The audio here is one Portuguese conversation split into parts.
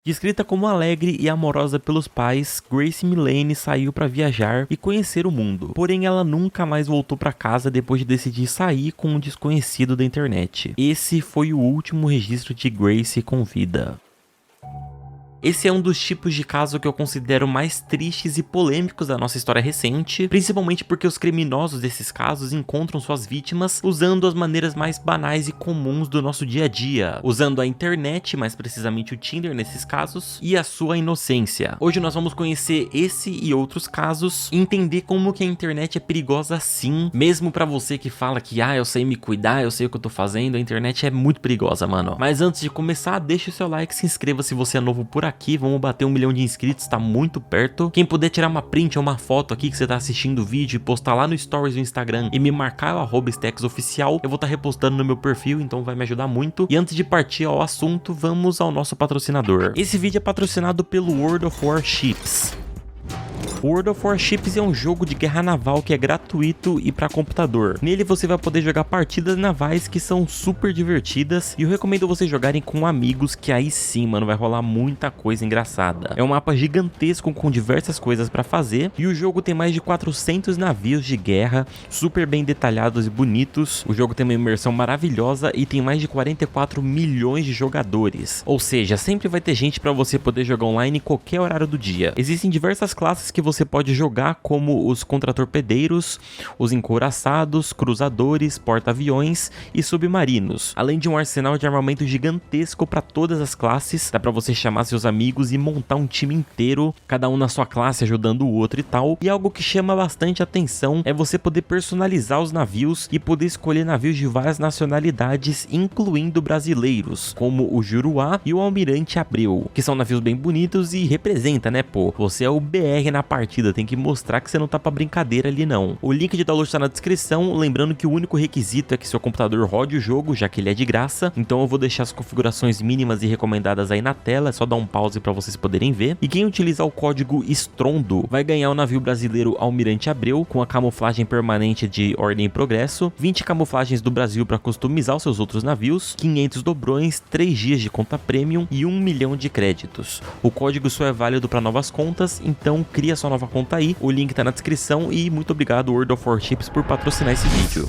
Descrita como alegre e amorosa pelos pais, Gracie Millane saiu para viajar e conhecer o mundo. Porém, ela nunca mais voltou para casa depois de decidir sair com um desconhecido da internet. Esse foi o último registro de Gracie com vida. Esse é um dos tipos de caso que eu considero mais tristes e polêmicos da nossa história recente, principalmente porque os criminosos desses casos encontram suas vítimas usando as maneiras mais banais e comuns do nosso dia a dia, usando a internet, mais precisamente o Tinder nesses casos, e a sua inocência. Hoje nós vamos conhecer esse e outros casos e entender como que a internet é perigosa assim, mesmo pra você que fala que eu sei me cuidar, eu sei o que eu tô fazendo, a internet é muito perigosa, mano. Mas antes de começar, deixa o seu like, se inscreva se você é novo por aqui, vamos bater 1 milhão de inscritos, tá muito perto. Quem puder tirar uma print ou uma foto aqui que você tá assistindo o vídeo e postar lá no stories do Instagram e me marcar o @StacksOficial, eu vou estar repostando no meu perfil, então vai me ajudar muito. E antes de partir ao assunto, vamos ao nosso patrocinador. Esse vídeo é patrocinado pelo World of Warships. World of Warships é um jogo de guerra naval que é gratuito e para computador. Nele você vai poder jogar partidas navais que são super divertidas e eu recomendo vocês jogarem com amigos, que aí sim, mano, vai rolar muita coisa engraçada. É um mapa gigantesco com diversas coisas para fazer e o jogo tem mais de 400 navios de guerra, super bem detalhados e bonitos. O jogo tem uma imersão maravilhosa e tem mais de 44 milhões de jogadores. Ou seja, sempre vai ter gente para você poder jogar online em qualquer horário do dia. Existem diversas classes que você pode jogar, como os contratorpedeiros, os encouraçados, cruzadores, porta-aviões e submarinos, além de um arsenal de armamento gigantesco para todas as classes. Dá para você chamar seus amigos e montar um time inteiro, cada um na sua classe ajudando o outro e tal. E algo que chama bastante atenção é você poder personalizar os navios e poder escolher navios de várias nacionalidades, incluindo brasileiros, como o Juruá e o Almirante Abreu, que são navios bem bonitos e representa, né, pô, você é o BR na partida, tem que mostrar que você não tá pra brincadeira ali não. O link de download tá na descrição, lembrando que o único requisito é que seu computador rode o jogo, já que ele é de graça, então eu vou deixar as configurações mínimas e recomendadas aí na tela, é só dar um pause pra vocês poderem ver. E quem utilizar o código ESTRONDO vai ganhar o navio brasileiro Almirante Abreu, com a camuflagem permanente de Ordem e Progresso, 20 camuflagens do Brasil pra customizar os seus outros navios, 500 dobrões, 3 dias de conta premium e 1 milhão de créditos. O código só é válido para novas contas, então cria sua nova conta aí, o link tá na descrição e muito obrigado World of Warships por patrocinar esse vídeo.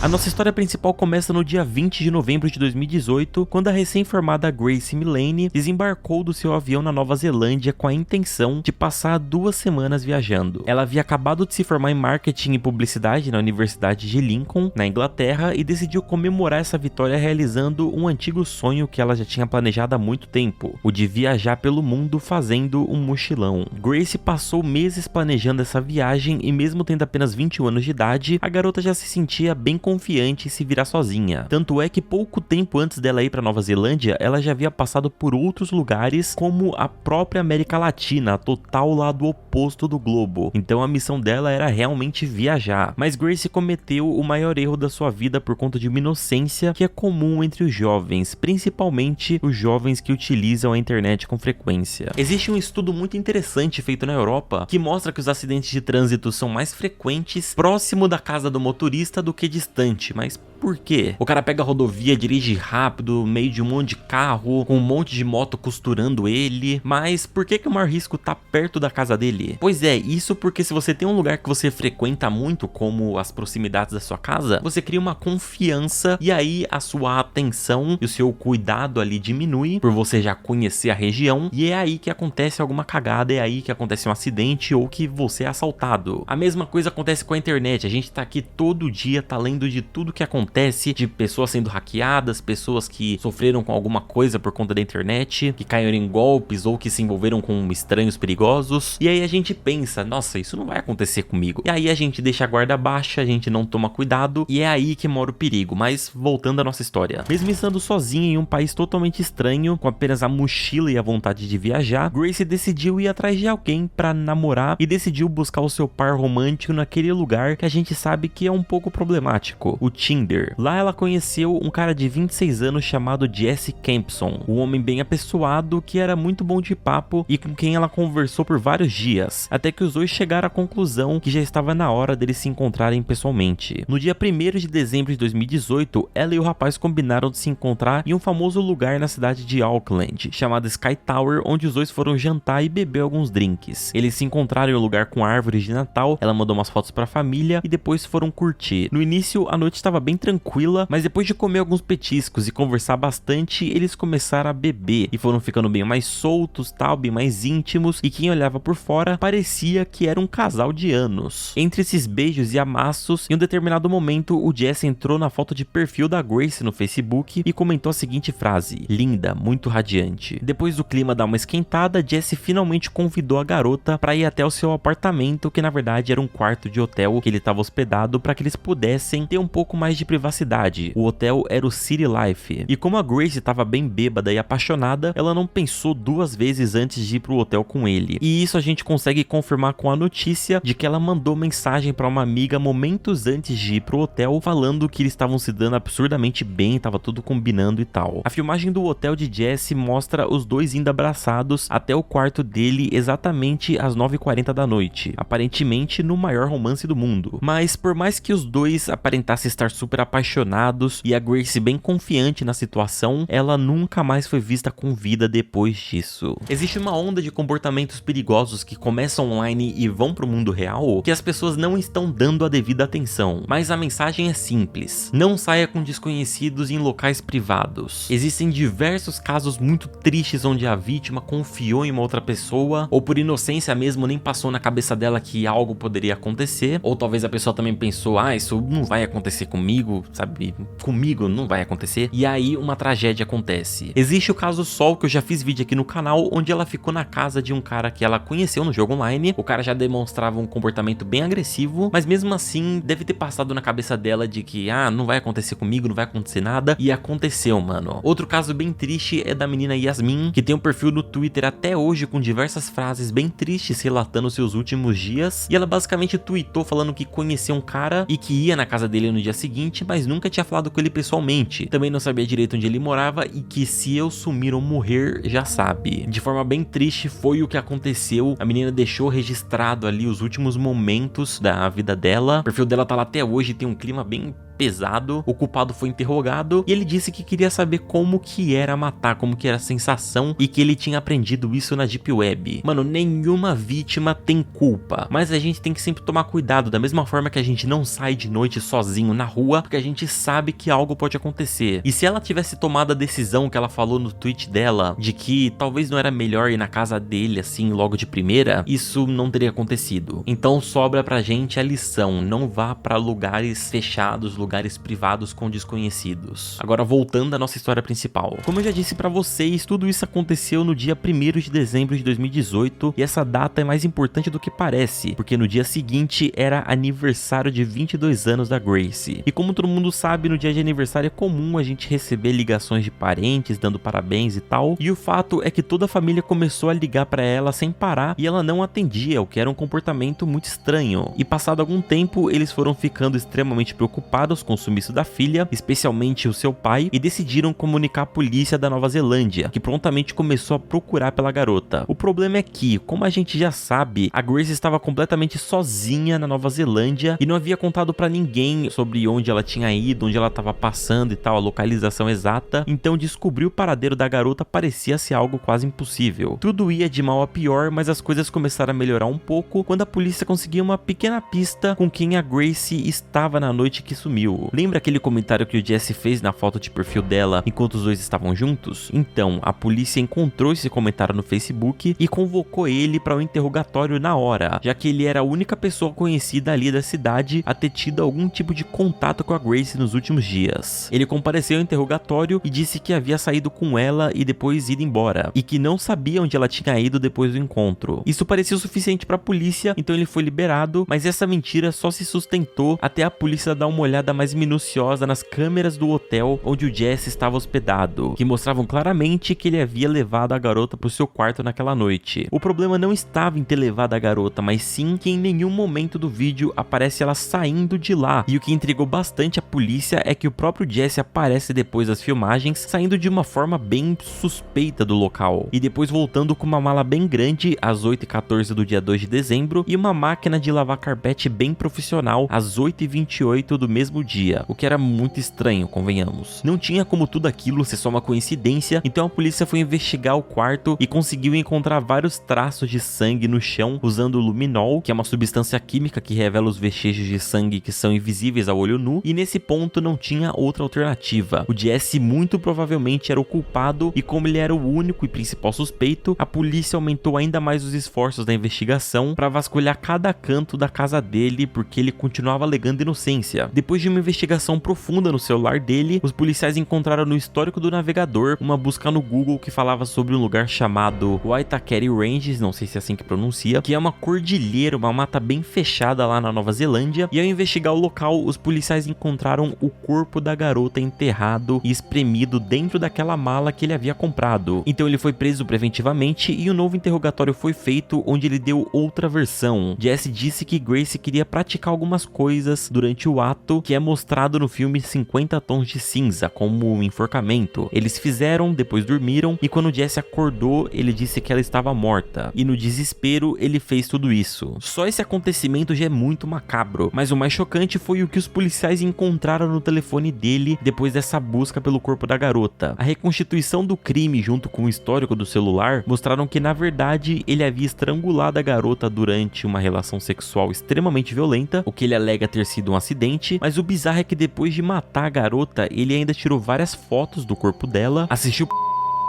A nossa história principal começa no dia 20 de novembro de 2018, quando a recém-formada Gracie Millane desembarcou do seu avião na Nova Zelândia com a intenção de passar 2 semanas viajando. Ela havia acabado de se formar em marketing e publicidade na Universidade de Lincoln, na Inglaterra, e decidiu comemorar essa vitória realizando um antigo sonho que ela já tinha planejado há muito tempo, o de viajar pelo mundo fazendo um mochilão. Gracie passou meses planejando essa viagem e mesmo tendo apenas 21 anos de idade, a garota já se sentia bem confiante em se virar sozinha. Tanto é que pouco tempo antes dela ir para Nova Zelândia, ela já havia passado por outros lugares, como a própria América Latina, total lado oposto do globo. Então a missão dela era realmente viajar. Mas Gracie cometeu o maior erro da sua vida por conta de uma inocência que é comum entre os jovens, principalmente os jovens que utilizam a internet com frequência. Existe um estudo muito interessante feito na Europa que mostra que os acidentes de trânsito são mais frequentes próximo da casa do motorista do que distante. Mas por quê? O cara pega a rodovia, dirige rápido, no meio de um monte de carro, com um monte de moto costurando ele. Mas por que o maior risco tá perto da casa dele? Pois é, isso porque se você tem um lugar que você frequenta muito, como as proximidades da sua casa, você cria uma confiança e aí a sua atenção e o seu cuidado ali diminui por você já conhecer a região, e é aí que acontece alguma cagada, é aí que acontece um acidente ou que você é assaltado. A mesma coisa acontece com a internet, a gente tá aqui todo dia, tá lendo de tudo que acontece, de pessoas sendo hackeadas, pessoas que sofreram com alguma coisa por conta da internet, que caíram em golpes ou que se envolveram com estranhos perigosos, e aí a gente pensa, nossa, isso não vai acontecer comigo. E aí a gente deixa a guarda baixa, a gente não toma cuidado, e é aí que mora o perigo. Mas voltando à nossa história, mesmo estando sozinha em um país totalmente estranho, com apenas a mochila e a vontade de viajar, Gracie decidiu ir atrás de alguém pra namorar e decidiu buscar o seu par romântico naquele lugar que a gente sabe que é um pouco problemático, o Tinder. Tinder. Lá ela conheceu um cara de 26 anos chamado Jesse Campson, um homem bem apessoado que era muito bom de papo e com quem ela conversou por vários dias, até que os dois chegaram à conclusão que já estava na hora deles se encontrarem pessoalmente. No dia 1º de dezembro de 2018, ela e o rapaz combinaram de se encontrar em um famoso lugar na cidade de Auckland, chamado Sky Tower, onde os dois foram jantar e beber alguns drinks. Eles se encontraram em um lugar com árvores de Natal, ela mandou umas fotos pra família e depois foram curtir. No início, a noite estava bem tranquila, mas depois de comer alguns petiscos e conversar bastante, eles começaram a beber e foram ficando bem mais soltos, tal, bem mais íntimos, e quem olhava por fora parecia que era um casal de anos. Entre esses beijos e amassos, em um determinado momento, o Jesse entrou na foto de perfil da Grace no Facebook e comentou a seguinte frase: linda, muito radiante. Depois do clima dar uma esquentada, Jesse finalmente convidou a garota para ir até o seu apartamento, que na verdade era um quarto de hotel que ele estava hospedado, para que eles pudessem ter um pouco mais de privacidade. O hotel era o City Life. E como a Grace estava bem bêbada e apaixonada, ela não pensou duas vezes antes de ir pro hotel com ele. E isso a gente consegue confirmar com a notícia de que ela mandou mensagem para uma amiga momentos antes de ir pro hotel, falando que eles estavam se dando absurdamente bem, tava tudo combinando e tal. A filmagem do hotel de Jesse mostra os dois indo abraçados até o quarto dele exatamente às 9h40 da noite, aparentemente no maior romance do mundo. Mas por mais que os dois aparentassem estar super apaixonados e a Grace bem confiante na situação, ela nunca mais foi vista com vida depois disso. Existe uma onda de comportamentos perigosos que começam online e vão pro mundo real que as pessoas não estão dando a devida atenção, mas a mensagem é simples: não saia com desconhecidos em locais privados. Existem diversos casos muito tristes onde a vítima confiou em uma outra pessoa, ou por inocência mesmo nem passou na cabeça dela que algo poderia acontecer, ou talvez a pessoa também pensou, isso não vai acontecer comigo, sabe, comigo não vai acontecer, e aí uma tragédia acontece. Existe o caso Sol, que eu já fiz vídeo aqui no canal, onde ela ficou na casa de um cara que ela conheceu no jogo online. O cara já demonstrava um comportamento bem agressivo, mas mesmo assim deve ter passado na cabeça dela de que não vai acontecer comigo, não vai acontecer nada, e aconteceu, mano. Outro caso bem triste é da menina Yasmin, que tem um perfil no Twitter até hoje com diversas frases bem tristes relatando seus últimos dias, e ela basicamente tweetou falando que conheceu um cara e que ia na casa dele no dia seguinte, mas nunca tinha falado com ele pessoalmente. Também não sabia direito onde ele morava e que se eu sumir ou morrer, já sabe. De forma bem triste foi o que aconteceu. A menina deixou registrado ali os últimos momentos da vida dela. O perfil dela tá lá até hoje, tem um clima bem pesado. O culpado foi interrogado e ele disse que queria saber como que era matar, como que era a sensação, e que ele tinha aprendido isso na Deep Web. Mano, nenhuma vítima tem culpa, mas a gente tem que sempre tomar cuidado, da mesma forma que a gente não sai de noite sozinho na rua, porque a gente sabe que algo pode acontecer. E se ela tivesse tomado a decisão que ela falou no tweet dela, de que talvez não era melhor ir na casa dele assim logo de primeira, isso não teria acontecido. Então sobra pra gente a lição: não vá pra lugares fechados, lugares privados com desconhecidos. Agora voltando à nossa história principal. Como eu já disse pra vocês, tudo isso aconteceu no dia 1º de dezembro de 2018, e essa data é mais importante do que parece, porque no dia seguinte era aniversário de 22 anos da Grace. E como todo mundo sabe, no dia de aniversário é comum a gente receber ligações de parentes dando parabéns e tal, e o fato é que toda a família começou a ligar pra ela sem parar e ela não atendia, o que era um comportamento muito estranho. E passado algum tempo, eles foram ficando extremamente preocupados com o sumiço da filha, especialmente o seu pai, e decidiram comunicar à polícia da Nova Zelândia, que prontamente começou a procurar pela garota. O problema é que, como a gente já sabe, a Grace estava completamente sozinha na Nova Zelândia e não havia contado pra ninguém sobre onde ela tinha ido, onde ela estava passando e tal, a localização exata. Então descobrir o paradeiro da garota parecia ser algo quase impossível. Tudo ia de mal a pior, mas as coisas começaram a melhorar um pouco quando a polícia conseguiu uma pequena pista com quem a Grace estava na noite que sumiu. Lembra aquele comentário que o Jesse fez na foto de perfil dela enquanto os dois estavam juntos? Então, a polícia encontrou esse comentário no Facebook e convocou ele para um interrogatório na hora, já que ele era a única pessoa conhecida ali da cidade a ter tido algum tipo de contato com a Grace nos últimos dias. Ele compareceu ao interrogatório e disse que havia saído com ela e depois ido embora, e que não sabia onde ela tinha ido depois do encontro. Isso parecia o suficiente para a polícia, então ele foi liberado, mas essa mentira só se sustentou até a polícia dar uma olhada olhada mais minuciosa nas câmeras do hotel onde o Jesse estava hospedado, que mostravam claramente que ele havia levado a garota para o seu quarto naquela noite. O problema não estava em ter levado a garota, mas sim que em nenhum momento do vídeo aparece ela saindo de lá, e o que intrigou bastante a polícia é que o próprio Jesse aparece depois das filmagens saindo de uma forma bem suspeita do local, e depois voltando com uma mala bem grande às 8h14 do dia 2 de dezembro e uma máquina de lavar carpete bem profissional às 8h28 do mesmo dia, o que era muito estranho, convenhamos. Não tinha como tudo aquilo ser só uma coincidência, então a polícia foi investigar o quarto e conseguiu encontrar vários traços de sangue no chão usando o luminol, que é uma substância química que revela os vestígios de sangue que são invisíveis ao olho nu, e nesse ponto não tinha outra alternativa. O Jesse muito provavelmente era o culpado, e como ele era o único e principal suspeito, a polícia aumentou ainda mais os esforços da investigação para vasculhar cada canto da casa dele, porque ele continuava alegando inocência. Depois de uma investigação profunda no celular dele, os policiais encontraram no histórico do navegador uma busca no Google que falava sobre um lugar chamado Waitakere Ranges, não sei se é assim que pronuncia, que é uma cordilheira, uma mata bem fechada lá na Nova Zelândia, e ao investigar o local, os policiais encontraram o corpo da garota enterrado e espremido dentro daquela mala que ele havia comprado. Então ele foi preso preventivamente e um novo interrogatório foi feito, onde ele deu outra versão. Jesse disse que Grace queria praticar algumas coisas durante o ato, que é mostrado no filme 50 Tons de Cinza, como um enforcamento. Eles fizeram, depois dormiram, e quando Jesse acordou, ele disse que ela estava morta, e no desespero ele fez tudo isso. Só esse acontecimento já é muito macabro, mas o mais chocante foi o que os policiais encontraram no telefone dele depois dessa busca pelo corpo da garota. A reconstituição do crime junto com o histórico do celular mostraram que na verdade ele havia estrangulado a garota durante uma relação sexual extremamente violenta, o que ele alega ter sido um acidente, mas o bizarro é que depois de matar a garota, ele ainda tirou várias fotos do corpo dela, assistiu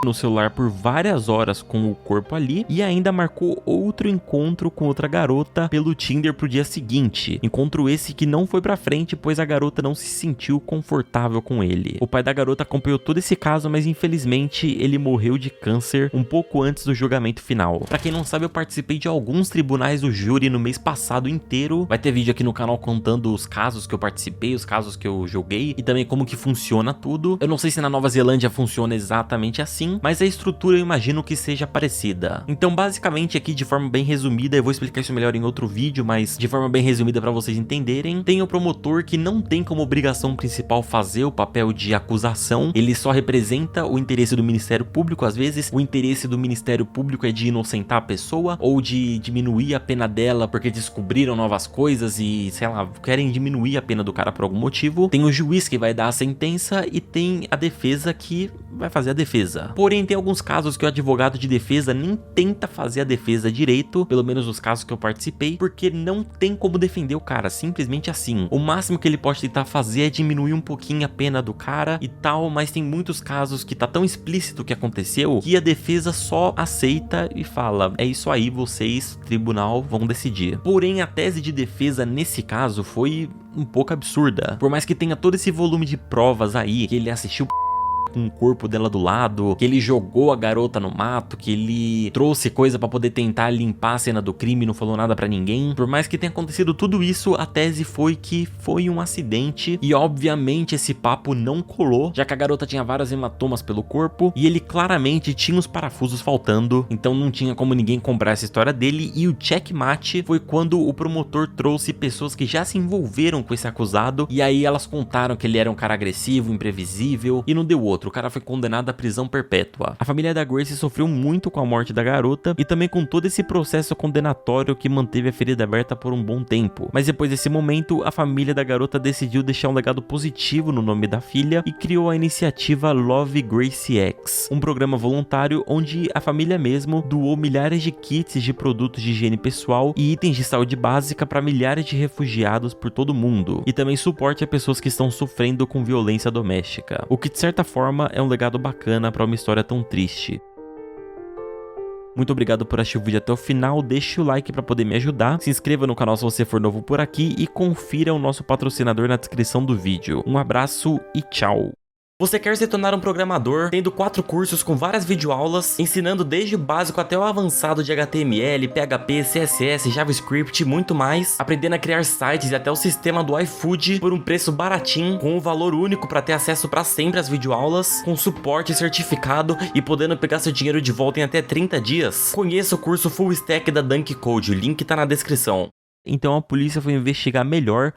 no celular por várias horas com o corpo ali e ainda marcou outro encontro com outra garota pelo Tinder pro dia seguinte. Encontro esse que não foi pra frente, pois a garota não se sentiu confortável com ele. O pai da garota acompanhou todo esse caso, mas infelizmente ele morreu de câncer um pouco antes do julgamento final. Pra quem não sabe, eu participei de alguns tribunais do júri no mês passado inteiro. Vai ter vídeo aqui no canal contando os casos que eu participei, os casos que eu joguei e também como que funciona tudo. Eu não sei se na Nova Zelândia funciona exatamente assim, mas a estrutura eu imagino que seja parecida. Então basicamente aqui de forma bem resumida, eu vou explicar isso melhor em outro vídeo, mas de forma bem resumida para vocês entenderem, tem o promotor que não tem como obrigação principal fazer o papel de acusação, ele só representa o interesse do Ministério Público. Às vezes o interesse do Ministério Público é de inocentar a pessoa ou de diminuir a pena dela porque descobriram novas coisas e, sei lá, querem diminuir a pena do cara por algum motivo. Tem o juiz que vai dar a sentença e tem a defesa que vai fazer a defesa. Porém, tem alguns casos que o advogado de defesa nem tenta fazer a defesa direito, pelo menos nos casos que eu participei, porque não tem como defender o cara, simplesmente assim. O máximo que ele pode tentar fazer é diminuir um pouquinho a pena do cara e tal, mas tem muitos casos que tá tão explícito o que aconteceu que a defesa só aceita e fala: é isso aí, vocês, tribunal, vão decidir. Porém, a tese de defesa nesse caso foi um pouco absurda. Por mais que tenha todo esse volume de provas aí, que ele assistiu com o corpo dela do lado, que ele jogou a garota no mato, que ele trouxe coisa pra poder tentar limpar a cena do crime e não falou nada pra ninguém. Por mais que tenha acontecido tudo isso, a tese foi que foi um acidente e obviamente esse papo não colou, já que a garota tinha vários hematomas pelo corpo e ele claramente tinha os parafusos faltando, então não tinha como ninguém comprar essa história dele. E o checkmate foi quando o promotor trouxe pessoas que já se envolveram com esse acusado e aí elas contaram que ele era um cara agressivo, imprevisível e não deu outro. O cara foi condenado à prisão perpétua. A família da Grace sofreu muito com a morte da garota e também com todo esse processo condenatório que manteve a ferida aberta por um bom tempo. Mas depois desse momento, a família da garota decidiu deixar um legado positivo no nome da filha e criou a iniciativa Love Gracie X, um programa voluntário onde a família mesmo doou milhares de kits de produtos de higiene pessoal e itens de saúde básica para milhares de refugiados por todo o mundo, e também suporte a pessoas que estão sofrendo com violência doméstica, o que de certa forma é um legado bacana para uma história tão triste. Muito obrigado por assistir o vídeo até o final, deixe o like para poder me ajudar, se inscreva no canal se você for novo por aqui e confira o nosso patrocinador na descrição do vídeo. Um abraço e tchau! Você quer se tornar um programador, tendo 4 cursos com várias videoaulas, ensinando desde o básico até o avançado de HTML, PHP, CSS, JavaScript e muito mais, aprendendo a criar sites e até o sistema do iFood por um preço baratinho, com um valor único para ter acesso para sempre às videoaulas, com suporte certificado e podendo pegar seu dinheiro de volta em até 30 dias? Conheça o curso Full Stack da Dunk Code, o link tá na descrição. Então a polícia foi investigar melhor